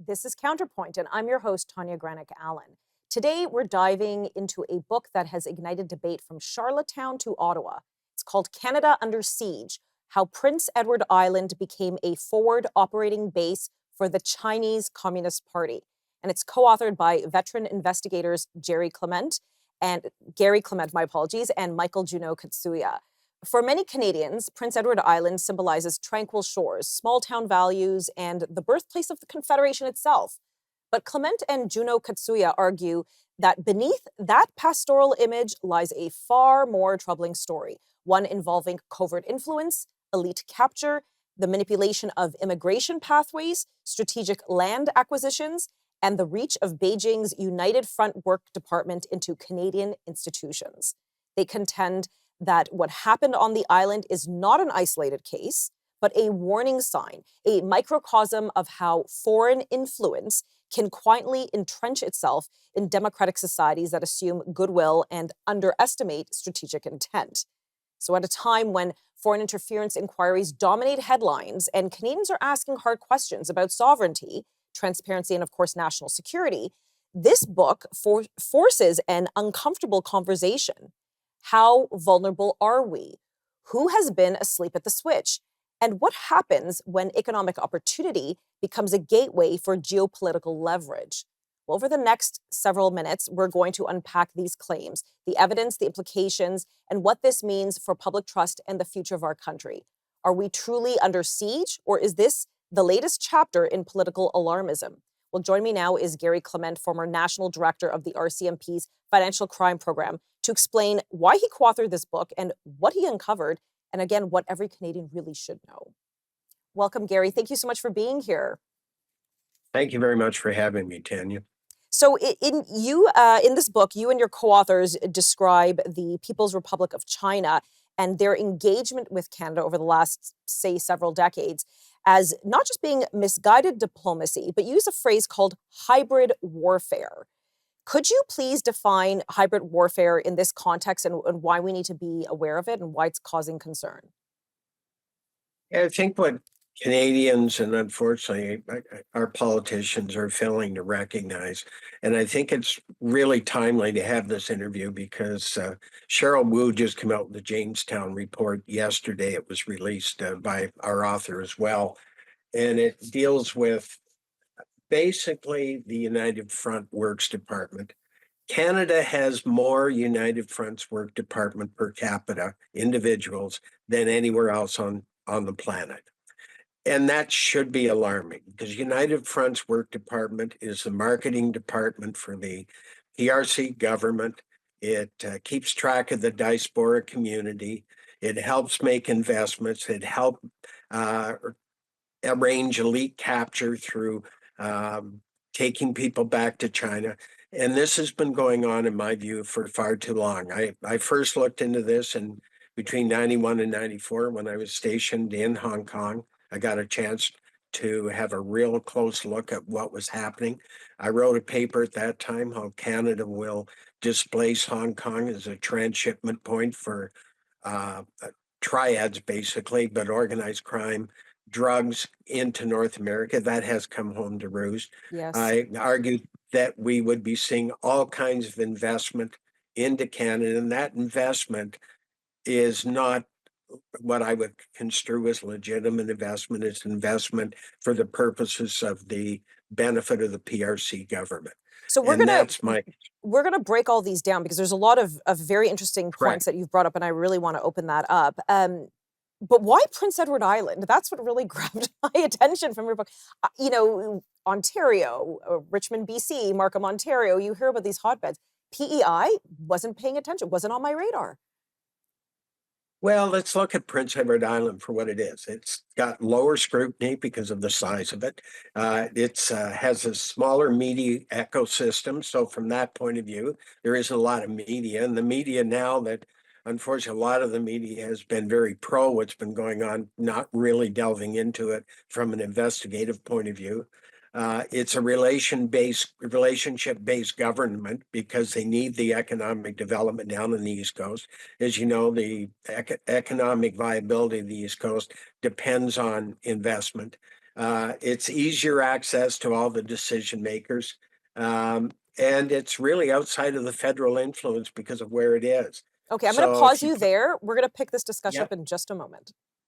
This is Counterpoint, and I'm your host, Tanya Granic Allen. Today, we're diving into a book that has ignited debate from Charlottetown to Ottawa. It's called Canada Under Siege: How Prince Edward Island Became a Forward Operating Base for the Chinese Communist Party. And it's co-authored by veteran investigators Garry Clement, my apologies, and Michael Juno Katsuya. For many Canadians, Prince Edward Island symbolizes tranquil shores, small town values, and the birthplace of the Confederation itself. But Clement and Juno Katsuya argue that beneath that pastoral image lies a far more troubling story, one involving covert influence, elite capture, the manipulation of immigration pathways, strategic land acquisitions, and the reach of Beijing's United Front Work Department into Canadian institutions. They contend that what happened on the island is not an isolated case, but a warning sign, a microcosm of how foreign influence can quietly entrench itself in democratic societies that assume goodwill and underestimate strategic intent. So, at a time when foreign interference inquiries dominate headlines and Canadians are asking hard questions about sovereignty, transparency, and, of course, national security, this book forces an uncomfortable conversation. How vulnerable are we? Who has been asleep at the switch? And what happens when economic opportunity becomes a gateway for geopolitical leverage? Well, over the next several minutes, we're going to unpack these claims, the evidence, the implications, and what this means for public trust and the future of our country. Are we truly under siege, or is this the latest chapter in political alarmism? Well, join me now is Garry Clement, former national director of the RCMP's Financial Crime Program, to explain why he co-authored this book and what he uncovered, and again, what every Canadian really should know. Welcome, Garry. Thank you so much for being here. Thank you very much for having me, Tanya. So in this book, you and your co-authors describe the People's Republic of China and their engagement with Canada over the last, say, several decades as not just being misguided diplomacy, but use a phrase called hybrid warfare. Could you please define hybrid warfare in this context and why we need to be aware of it and why it's causing concern? I think what Canadians and unfortunately our politicians are failing to recognize, and I think it's really timely to have this interview because Cheryl Wu just came out with the Jamestown report yesterday. It was released by our author as well, and it deals with basically the United Front Works Department. Canada has more United Fronts Work Department per capita individuals than anywhere else on the planet. And that should be alarming because United Fronts Work Department is the marketing department for the PRC government. It keeps track of the diaspora community. It helps make investments. It helps arrange elite capture through taking people back to China. And this has been going on, in my view, for far too long. I first looked into this in between 91 and 94 when I was stationed in Hong Kong. I got a chance to have a real close look at what was happening. I wrote a paper at that time, how Canada will displace Hong Kong as a transshipment point for triads, basically, but organized crime, drugs into North America. That has come home to roost. Yes. I argued that we would be seeing all kinds of investment into Canada, and that investment is not what I would construe as legitimate investment. It's investment for the purposes of the benefit of the PRC government. So we're gonna break all these down because there's a lot of very interesting points that you've brought up, and I really want to open that up. But why Prince Edward Island? That's what really grabbed my attention from your book. Ontario, Richmond, BC, Markham, Ontario, you hear about these hotbeds. PEI wasn't paying attention, wasn't on my radar. Well, let's look at Prince Edward Island for what it is. It's got lower scrutiny because of the size of it. It has a smaller media ecosystem. So from that point of view, there isn't a lot of media. And the media now that, unfortunately, a lot of the media has been very pro what's been going on, not really delving into it from an investigative point of view. It's a relationship-based government because they need the economic development down on the East Coast. As you know, the economic viability of the East Coast depends on investment. It's easier access to all the decision makers. And it's really outside of the federal influence because of where it is. Okay, I'm going to So if pause you, you there. We're going to pick this discussion yeah, up in just a moment.